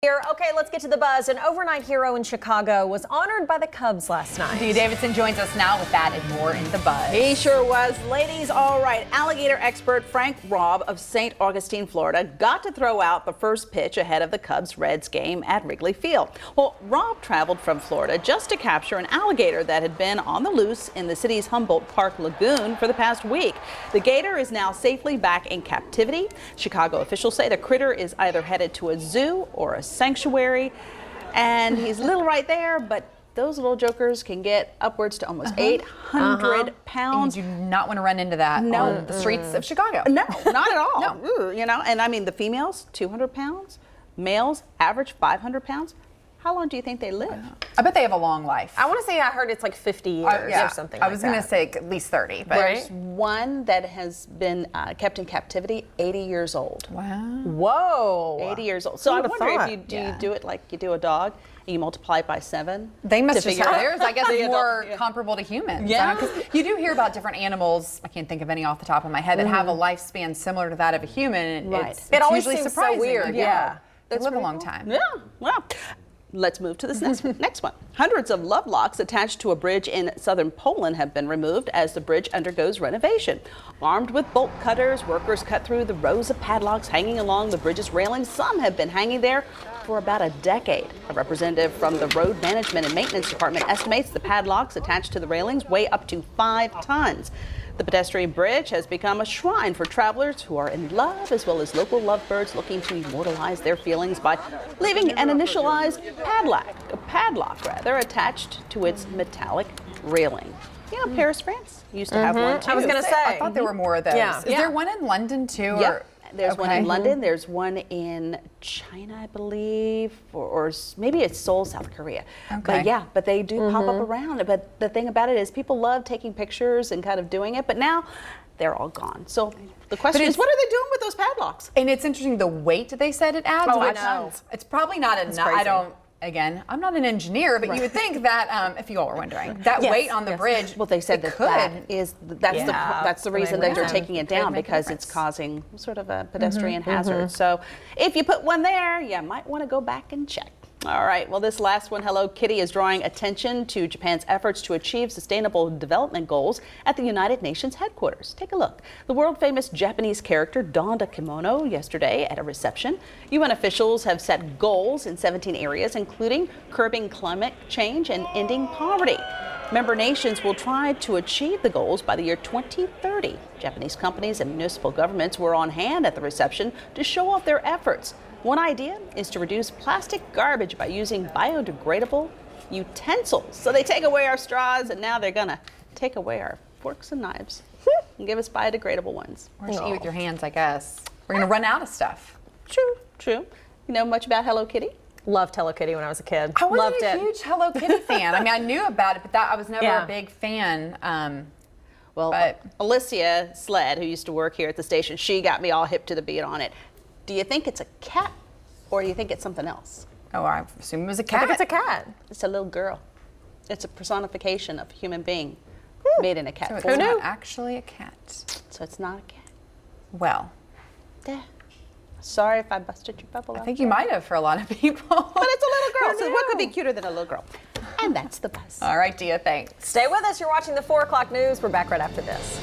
Here. Okay, let's get to the buzz. An overnight hero in Chicago was honored by the Cubs last night. Dee Davidson joins us now with that and more in the buzz. He sure was. Ladies, all right. Alligator expert Frank Robb of St. Augustine, Florida, got to throw out the first pitch ahead of the Cubs-Reds game at Wrigley Field. Well, Robb traveled from Florida just to capture an alligator that had been on the loose in the city's Humboldt Park Lagoon for the past week. The gator is now safely back in captivity. Chicago officials say the critter is either headed to a zoo or a sanctuary, and he's little right there, but those little jokers can get upwards to almost 800 pounds. And you do not want to run into that on the streets of Chicago. No, not at all. No. Ooh, you know, and I mean the females, 200 pounds, males, average 500 pounds. How long do you think they live? I bet they have a long life. I want to say I heard it's like 50 years or something like that. I was going to say at least 30. But There's one that has been kept in captivity, 80 years old. Wow. Whoa. 80 years old. So I Who'd have wonder thought? if you do it like you do a dog, and you multiply it by 7. They must to just figure have out theirs, I guess, the more adult- comparable to humans. Yeah. Because you do hear about different animals, I can't think of any off the top of my head, that have a lifespan similar to that of a human. Right. It's It always usually seems so surprising. weird, Yeah. yeah. They live a pretty long cool. time. Yeah, well, let's move to this next one. Hundreds of love locks attached to a bridge in southern Poland have been removed as the bridge undergoes renovation. Armed with bolt cutters, workers cut through the rows of padlocks hanging along the bridge's railings. Some have been hanging there for about a decade. A representative from the Road Management and Maintenance Department estimates the padlocks attached to the railings weigh up to 5 tons. The pedestrian bridge has become a shrine for travelers who are in love, as well as local lovebirds looking to immortalize their feelings by leaving an initialized padlock attached to its metallic railing. Yeah, Paris, France used to have one too. I was going to say. I thought there were more of those. Yeah. Is there one in London too? Yep. There's one in Okay. London. There's one in China, I believe, or maybe it's Seoul, South Korea. Okay. But yeah, but they do pop up around. But the thing about it is people love taking pictures and kind of doing it, but now they're all gone. So the question is, what are they doing with those padlocks? And it's interesting the weight they said it adds. Oh, I which know. It's probably not enough. crazy. I don't. Again, I'm not an engineer, but you would think that if you all were wondering, that Yes, weight on the yes. bridge. Well, they said it that could. that's the reason that they're taking it down, make a because it's difference. causing sort of a pedestrian hazard. So if you put one there, you might want to go back and check. All right, well, this last one, Hello Kitty, is drawing attention to Japan's efforts to achieve sustainable development goals at the United Nations headquarters. Take a look. The world-famous Japanese character donned a kimono yesterday at a reception. UN officials have set goals in 17 areas, including curbing climate change and ending poverty. Member nations will try to achieve the goals by the year 2030. Japanese companies and municipal governments were on hand at the reception to show off their efforts. One idea is to reduce plastic garbage by using biodegradable utensils. So they take away our straws, and now they're gonna take away our forks and knives and give us biodegradable ones. Or just eat with your hands, I guess. We're gonna run out of stuff. True, true. You know much about Hello Kitty? Loved Hello Kitty when I was a kid. I wasn't Loved a it. huge Hello Kitty fan. I mean, I knew about it, but I was never Yeah. a big fan. Well, But- Alicia Sled, who used to work here at the station, she got me all hip to the beat on it. Do you think it's a cat, or do you think it's something else? Oh, I assume it was a I cat. think it's a cat. It's a little girl. It's a personification of a human being made in a cat So it's form. not actually a cat. So it's not a cat. Well, Yeah. Sorry if I busted your bubble. I out think you there. might have for a lot of people. But it's a little girl, Who so what could be knew? cuter than a little girl? And that's the buzz. All right, Dia, thanks. Stay with us. You're watching the 4 o'clock news. We're back right after this.